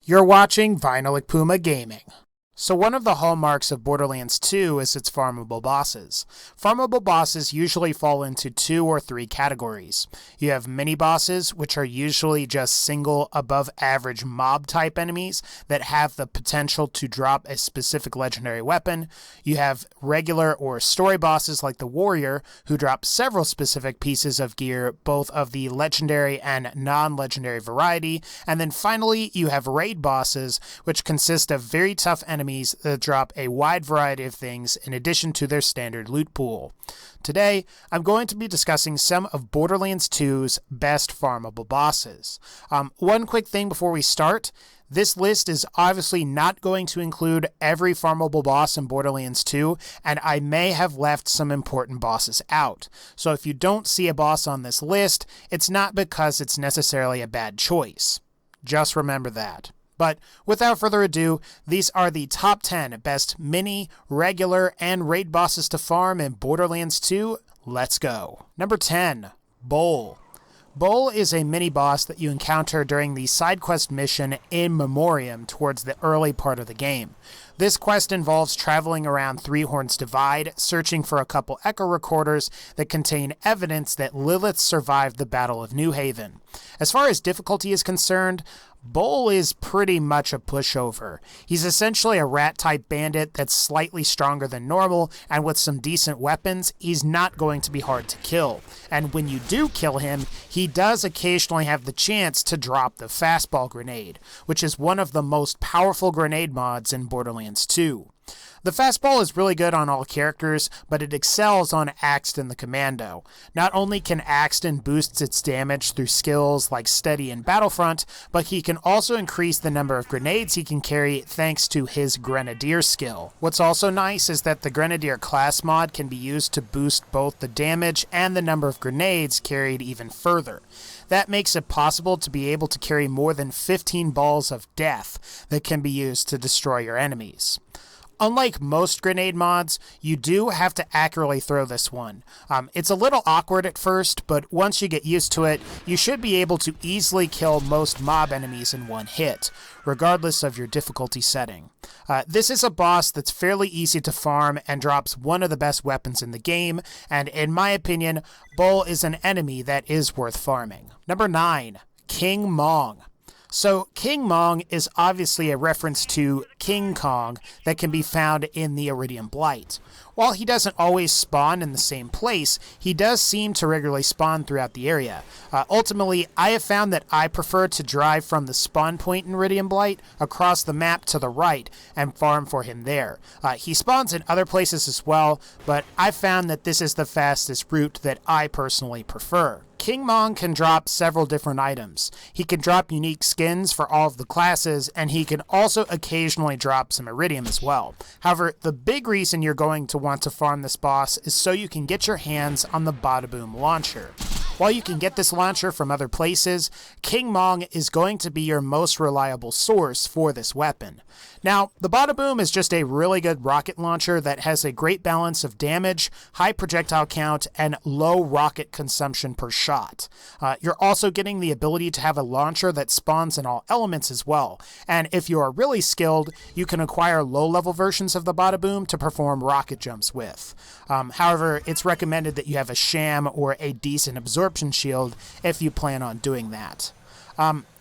You're watching VinylicPumaGaming. So one of the hallmarks of Borderlands 2 is its farmable bosses. Farmable bosses usually fall into 2 or 3 categories. You have mini-bosses, which are usually just single above-average mob-type enemies that have the potential to drop a specific legendary weapon. You have regular or story bosses like the Warrior, who drop several specific pieces of gear, both of the legendary and non-legendary variety. And then finally, you have raid bosses, which consist of very tough enemies that drop a wide variety of things in addition to their standard loot pool. Today, I'm going to be discussing some of Borderlands 2's best farmable bosses. One quick thing before we start. This list is obviously not going to include every farmable boss in Borderlands 2, and I may have left some important bosses out. So if you don't see a boss on this list, it's not because it's necessarily a bad choice. Just remember that. But without further ado, these are the top 10 best mini, regular, and raid bosses to farm in Borderlands 2. Let's go. Number 10, Bull. Bull is a mini-boss that you encounter during the side quest mission In Memoriam towards the early part of the game. This quest involves traveling around Three Horns Divide, searching for a couple echo recorders that contain evidence that Lilith survived the Battle of New Haven. As far as difficulty is concerned, Bull is pretty much a pushover. He's essentially a rat-type bandit that's slightly stronger than normal, and with some decent weapons, he's not going to be hard to kill. And when you do kill him, he does occasionally have the chance to drop the fastball grenade, which is one of the most powerful grenade mods in Borderlands 2. The fastball is really good on all characters, but it excels on Axton the Commando. Not only can Axton boost its damage through skills like Steady and Battlefront, but he can also increase the number of grenades he can carry thanks to his Grenadier skill. What's also nice is that the Grenadier class mod can be used to boost both the damage and the number of grenades carried even further. That makes it possible to be able to carry more than 15 balls of death that can be used to destroy your enemies. Unlike most grenade mods, you do have to accurately throw this one. It's a little awkward at first, but once you get used to it, you should be able to easily kill most mob enemies in one hit, regardless of your difficulty setting. This is a boss that's fairly easy to farm and drops one of the best weapons in the game, and in my opinion, Bull is an enemy that is worth farming. Number 9, King Mong. So, King Mong is obviously a reference to King Kong that can be found in the Iridium Blight. While he doesn't always spawn in the same place, he does seem to regularly spawn throughout the area. Ultimately, I have found that I prefer to drive from the spawn point in Iridium Blight across the map to the right and farm for him there. He spawns in other places as well, but I found that this is the fastest route that I personally prefer. King Mong can drop several different items. He can drop unique skins for all of the classes, and he can also occasionally drop some Iridium as well. However, the big reason you're going to want to farm this boss is so you can get your hands on the Bada-Boom launcher. While you can get this launcher from other places, King Mong is going to be your most reliable source for this weapon. Now, the Bada-Boom is just a really good rocket launcher that has a great balance of damage, high projectile count, and low rocket consumption per shot. You're also getting the ability to have a launcher that spawns in all elements as well, and if you are really skilled, you can acquire low-level versions of the Bada-Boom to perform rocket jumps with. However, it's recommended that you have a sham or a decent absorption shield if you plan on doing that.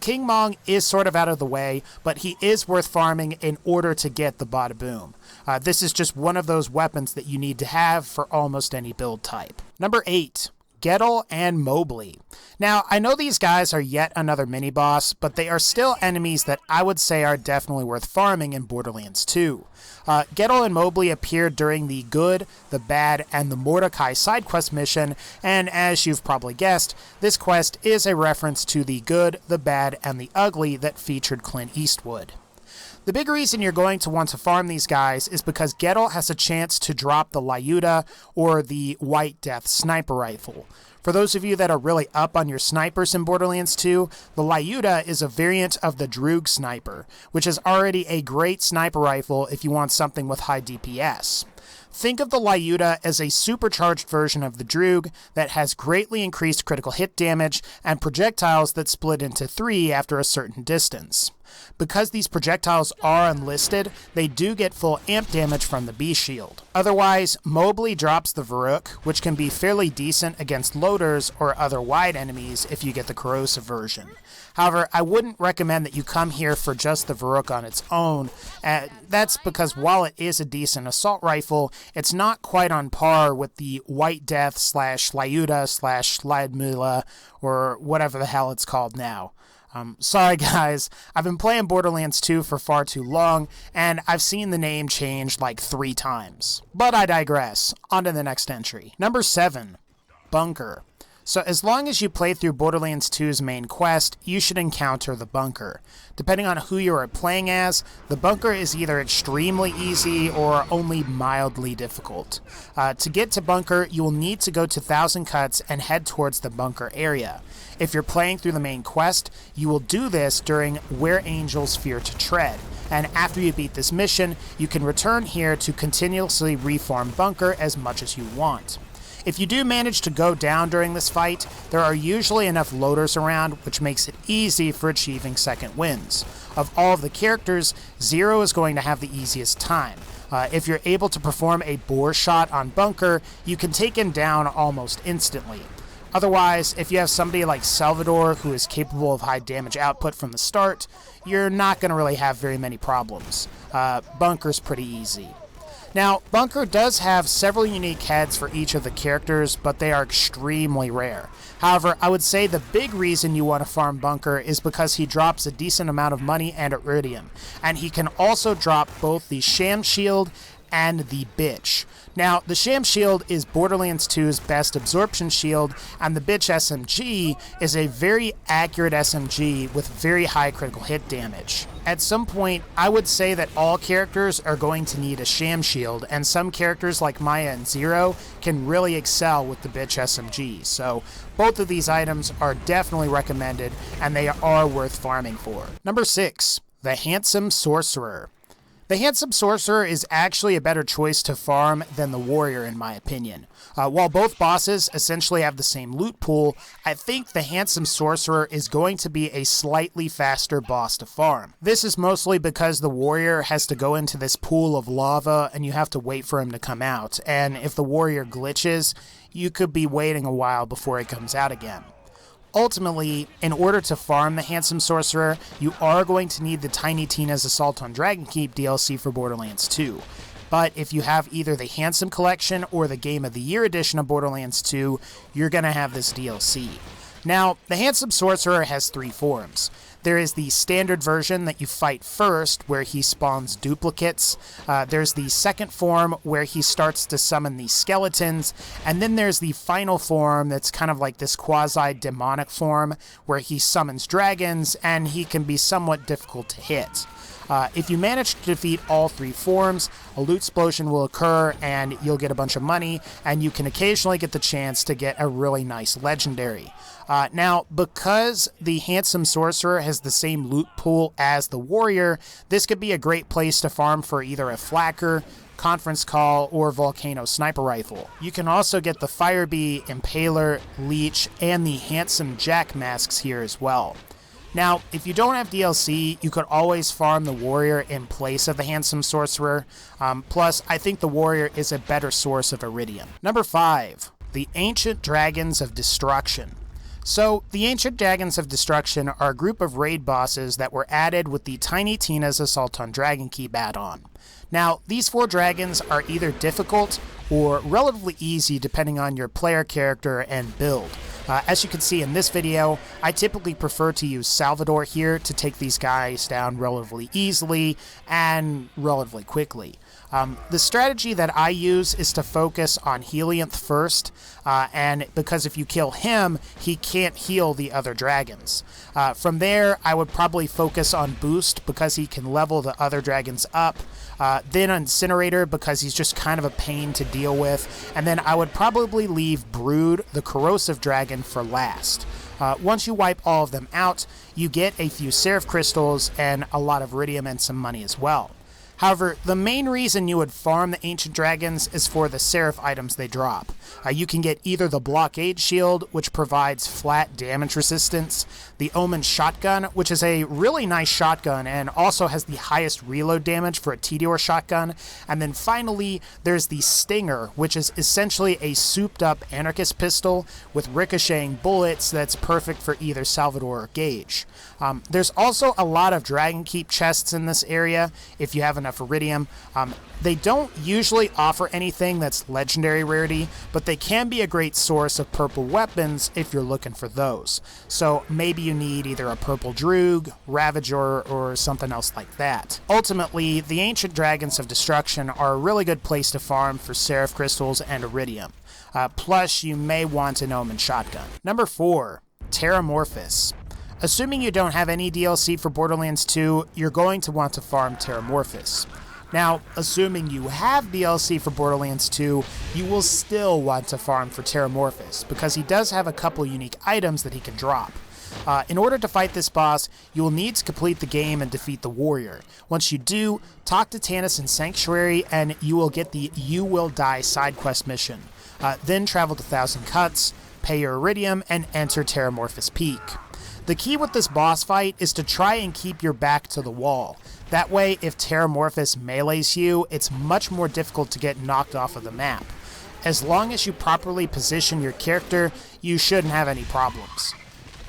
King Mong is sort of out of the way, but he is worth farming in order to get the Bada-Boom. This is just one of those weapons that you need to have for almost any build type. Number 8. Gettle and Mobley. Now, I know these guys are yet another mini-boss, but they are still enemies that I would say are definitely worth farming in Borderlands 2. Gettle and Mobley appeared during the Good, the Bad, and the Mordecai side quest mission, and as you've probably guessed, this quest is a reference to the Good, the Bad, and the Ugly that featured Clint Eastwood. The big reason you're going to want to farm these guys is because Gettle has a chance to drop the Lyuda or the White Death sniper rifle. For those of you that are really up on your snipers in Borderlands 2, the Lyuda is a variant of the Droog sniper, which is already a great sniper rifle if you want something with high DPS. Think of the Lyuda as a supercharged version of the Droog that has greatly increased critical hit damage and projectiles that split into 3 after a certain distance. Because these projectiles are unlisted, they do get full amp damage from the B shield. Otherwise, Mobley drops the Varrook, which can be fairly decent against loaders or other wide enemies if you get the corrosive version. However, I wouldn't recommend that you come here for just the Varrook on its own. That's because while it is a decent assault rifle, it's not quite on par with the White Death / Lyuda / Lydmila, or whatever the hell it's called now. Sorry guys, I've been playing Borderlands 2 for far too long, and I've seen the name change like 3 times. But I digress. On to the next entry. Number 7, Bunker. So as long as you play through Borderlands 2's main quest, you should encounter the Bunker. Depending on who you are playing as, the Bunker is either extremely easy or only mildly difficult. To get to Bunker, you will need to go to Thousand Cuts and head towards the Bunker area. If you're playing through the main quest, you will do this during Where Angels Fear to Tread, and after you beat this mission, you can return here to continuously reform Bunker as much as you want. If you do manage to go down during this fight, there are usually enough loaders around, which makes it easy for achieving second wins. Of all of the characters, Zero is going to have the easiest time. If you're able to perform a bore shot on Bunker, you can take him down almost instantly. Otherwise, if you have somebody like Salvador who is capable of high damage output from the start, you're not going to really have very many problems. Bunker's pretty easy. Now, Bunker does have several unique heads for each of the characters, but they are extremely rare. However, I would say the big reason you want to farm Bunker is because he drops a decent amount of money and iridium, and he can also drop both the Sham Shield and the Bitch. Now, the Sham Shield is Borderlands 2's best absorption shield, and the Bitch SMG is a very accurate SMG with very high critical hit damage. At some point, I would say that all characters are going to need a Sham Shield, and some characters like Maya and Zero can really excel with the Bitch SMG, so both of these items are definitely recommended, and they are worth farming for. Number 6, the Handsome Sorcerer. The Handsome Sorcerer is actually a better choice to farm than the Warrior in my opinion. While both bosses essentially have the same loot pool, I think the Handsome Sorcerer is going to be a slightly faster boss to farm. This is mostly because the Warrior has to go into this pool of lava and you have to wait for him to come out, and if the Warrior glitches, you could be waiting a while before he comes out again. Ultimately, in order to farm the Handsome Sorcerer, you are going to need the Tiny Tina's Assault on Dragonkeep DLC for Borderlands 2. But if you have either the Handsome Collection or the Game of the Year edition of Borderlands 2, you're going to have this DLC. Now, the Handsome Sorcerer has 3 forms. There is the standard version that you fight first, where he spawns duplicates. There's the second form, where he starts to summon these skeletons. And then there's the final form that's kind of like this quasi-demonic form, where he summons dragons, and he can be somewhat difficult to hit. If you manage to defeat all 3 forms, a loot explosion will occur and you'll get a bunch of money, and you can occasionally get the chance to get a really nice legendary. Now, because the Handsome Sorcerer has the same loot pool as the Warrior, this could be a great place to farm for either a Flacker, Conference Call, or Volcano Sniper Rifle. You can also get the Firebee, Impaler, Leech, and the Handsome Jack masks here as well. Now, if you don't have DLC, you could always farm the Warrior in place of the Handsome Sorcerer. Plus, I think the Warrior is a better source of iridium. Number 5, the Ancient Dragons of Destruction. So, the Ancient Dragons of Destruction are a group of raid bosses that were added with the Tiny Tina's Assault on Dragonkeep add-on. Now, these 4 dragons are either difficult or relatively easy depending on your player character and build. As you can see in this video, I typically prefer to use Salvador here to take these guys down relatively easily and relatively quickly. The strategy that I use is to focus on Helianth first, and because if you kill him, he can't heal the other dragons. From there, I would probably focus on Boost because he can level the other dragons up, then Incinerator because he's just kind of a pain to deal with, and then I would probably leave Brood, the corrosive dragon, for last. Once you wipe all of them out, you get a few Seraph crystals and a lot of iridium and some money as well. However, the main reason you would farm the Ancient Dragons is for the Seraph items they drop. You can get either the Blockade Shield, which provides flat damage resistance, the Omen Shotgun, which is a really nice shotgun and also has the highest reload damage for a Tediore shotgun, and then finally there's the Stinger, which is essentially a souped-up Anarchist pistol with ricocheting bullets that's perfect for either Salvador or Gage. There's also a lot of Dragon Keep chests in this area if you have enough Iridium. They don't usually offer anything that's legendary rarity, but they can be a great source of purple weapons if you're looking for those. So maybe you need either a purple Droog, Ravager, or something else like that. Ultimately, the Ancient Dragons of Destruction are a really good place to farm for Seraph Crystals and Iridium. Plus, you may want an Omen Shotgun. Number 4, Terramorphous. Assuming you don't have any DLC for Borderlands 2, you're going to want to farm Terramorphous. Now, assuming you have DLC for Borderlands 2, you will still want to farm for Terramorphous, because he does have a couple unique items that he can drop. In order to fight this boss, you will need to complete the game and defeat the warrior. Once you do, talk to Tannis in Sanctuary, and you will get the You Will Die side quest mission. Then travel to Thousand Cuts, pay your Iridium, and enter Terramorphous Peak. The key with this boss fight is to try and keep your back to the wall. That way, if Terramorphous melees you, it's much more difficult to get knocked off of the map. As long as you properly position your character, you shouldn't have any problems.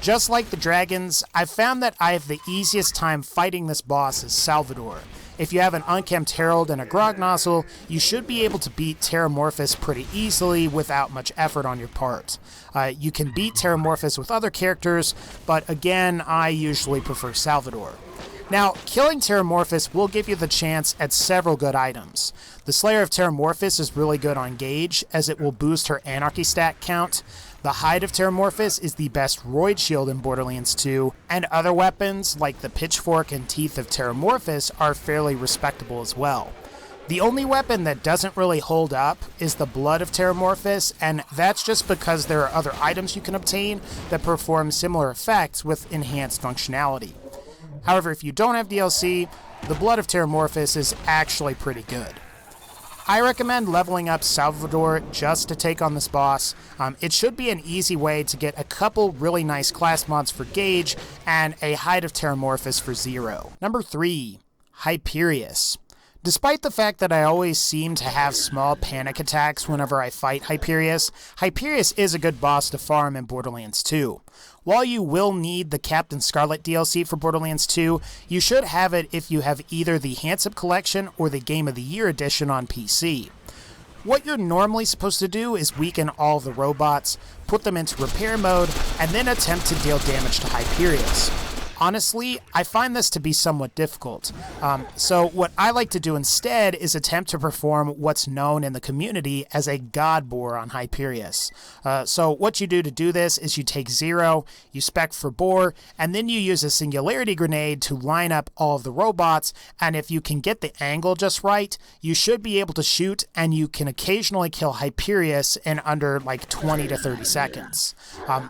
Just like the dragons, I've found that I have the easiest time fighting this boss as Salvador. If you have an Unkempt Herald and a Grog Nozzle, you should be able to beat Terramorphous pretty easily without much effort on your part. You can beat Terramorphous with other characters, but again, I usually prefer Salvador. Now, killing Terramorphous will give you the chance at several good items. The Slayer of Terramorphous is really good on Gage, as it will boost her Anarchy stat count. The Hide of Terramorphous is the best Roid Shield in Borderlands 2, and other weapons, like the Pitchfork and Teeth of Terramorphous, are fairly respectable as well. The only weapon that doesn't really hold up is the Blood of Terramorphous, and that's just because there are other items you can obtain that perform similar effects with enhanced functionality. However, if you don't have DLC, the Blood of Terramorphous is actually pretty good. I recommend leveling up Salvador just to take on this boss. It should be an easy way to get a couple really nice class mods for Gage and a Hide of Terramorphous for Zero. Number 3, Hyperius. Despite the fact that I always seem to have small panic attacks whenever I fight Hyperius, Hyperius is a good boss to farm in Borderlands 2. While you will need the Captain Scarlet DLC for Borderlands 2, you should have it if you have either the Handsome Collection or the Game of the Year edition on PC. What you're normally supposed to do is weaken all of the robots, put them into repair mode, and then attempt to deal damage to Hyperius. Honestly, I find this to be somewhat difficult. So what I like to do instead is attempt to perform what's known in the community as a God Bore on Hyperius. So what you do to do this is you take Zero, you spec for Bore, and then you use a Singularity Grenade to line up all of the robots, and if you can get the angle just right, you should be able to shoot, and you can occasionally kill Hyperius in under like 20 to 30 seconds.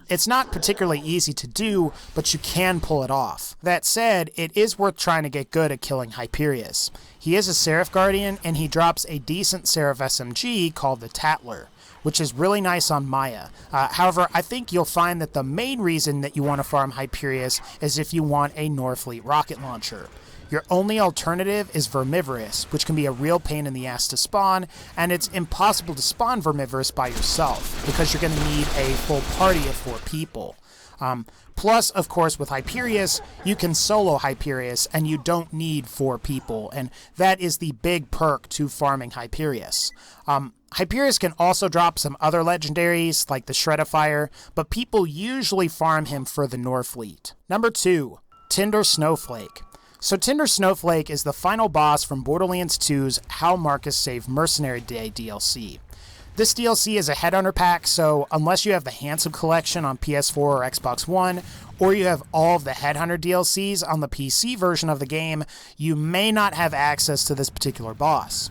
It's not particularly easy to do, but you can pull it off. That said, it is worth trying to get good at killing Hyperius. He is a Seraph Guardian, and he drops a decent Seraph SMG called the Tattler, which is really nice on Maya. However, I think you'll find that the main reason that you want to farm Hyperius is if you want a Norfleet rocket launcher. Your only alternative is Vermivorous, which can be a real pain in the ass to spawn, and it's impossible to spawn Vermivorous by yourself, because you're going to need a full party of 4 people. Plus, of course, with Hyperius, you can solo Hyperius, and you don't need 4 people, and that is the big perk to farming Hyperius. Hyperius can also drop some other legendaries, like the Shredifier, but people usually farm him for the Norfleet. Number 2, Tinder Snowflake. So Tinder Snowflake is the final boss from Borderlands 2's How Marcus Saved Mercenary Day DLC. This DLC is a Headhunter pack, so unless you have the Handsome Collection on PS4 or Xbox One, or you have all of the Headhunter DLCs on the PC version of the game, you may not have access to this particular boss.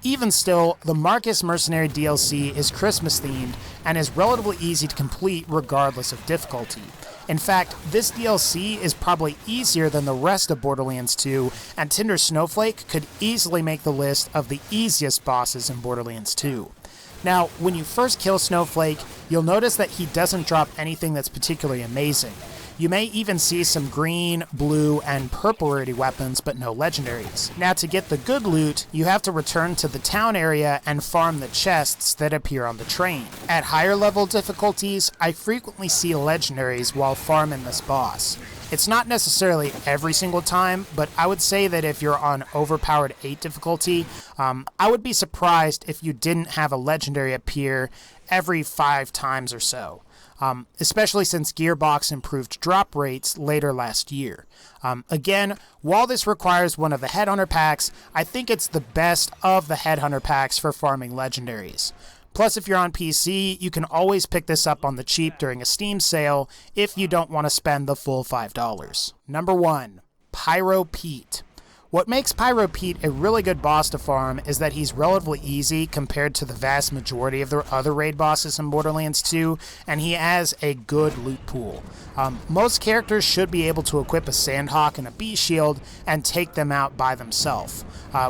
Even still, the Marcus Mercenary DLC is Christmas themed and is relatively easy to complete regardless of difficulty. In fact, this DLC is probably easier than the rest of Borderlands 2, and Tinder Snowflake could easily make the list of the easiest bosses in Borderlands 2. Now, when you first kill Snowflake, you'll notice that he doesn't drop anything that's particularly amazing. You may even see some green, blue, and purple rarity weapons, but no legendaries. Now, to get the good loot, you have to return to the town area and farm the chests that appear on the train. At higher level difficulties, I frequently see legendaries while farming this boss. It's not necessarily every single time, but I would say that if you're on overpowered 8 difficulty, I would be surprised if you didn't have a legendary appear every 5 times or so. Especially since Gearbox improved drop rates later last year. Again, while this requires one of the Headhunter packs, I think it's the best of the Headhunter packs for farming legendaries. Plus, if you're on PC, you can always pick this up on the cheap during a Steam sale if you don't want to spend the full $5. Number 1. Pyro Pete. What makes Pyro Pete a really good boss to farm is that he's relatively easy compared to the vast majority of the other raid bosses in Borderlands 2, and he has a good loot pool. Most characters should be able to equip a Sandhawk and a Bee Shield and take them out by themselves.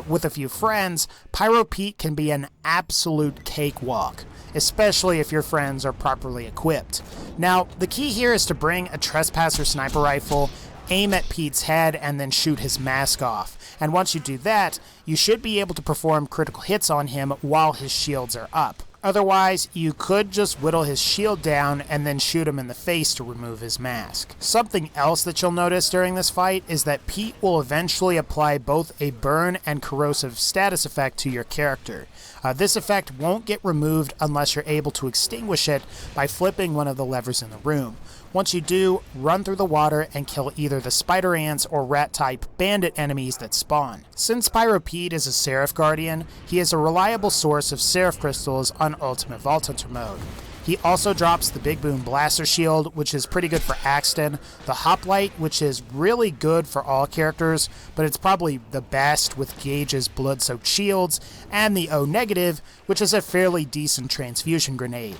With a few friends, Pyro Pete can be an absolute cakewalk, especially if your friends are properly equipped. Now, the key here is to bring a Trespasser sniper rifle, aim at Pete's head, and then shoot his mask off. And once you do that, you should be able to perform critical hits on him while his shields are up. Otherwise, you could just whittle his shield down and then shoot him in the face to remove his mask. Something else that you'll notice during this fight is that Pete will eventually apply both a burn and corrosive status effect to your character. This effect won't get removed unless you're able to extinguish it by flipping one of the levers in the room. Once you do, run through the water and kill either the spider ants or rat-type bandit enemies that spawn. Since Pyro Pete is a Seraph Guardian, he is a reliable source of Seraph crystals on Ultimate Vault Hunter mode. He also drops the Big Boom Blaster Shield, which is pretty good for Axton, the Hoplite, which is really good for all characters, but it's probably the best with Gage's Blood-Soaked Shields, and the O-Negative, which is a fairly decent transfusion grenade.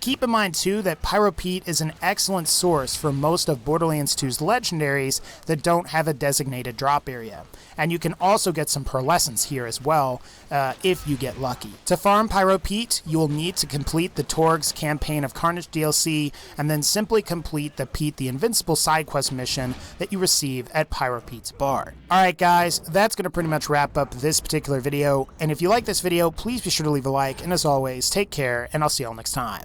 Keep in mind, too, that Pyro Pete is an excellent source for most of Borderlands 2's legendaries that don't have a designated drop area. And you can also get some Pearlescents here as well, if you get lucky. To farm Pyro Pete, you will need to complete the Torg's Campaign of Carnage DLC, and then simply complete the Pete the Invincible side quest mission that you receive at Pyro Pete's bar. Alright guys, that's going to pretty much wrap up this particular video, and if you like this video, please be sure to leave a like, and as always, take care, and I'll see y'all next time.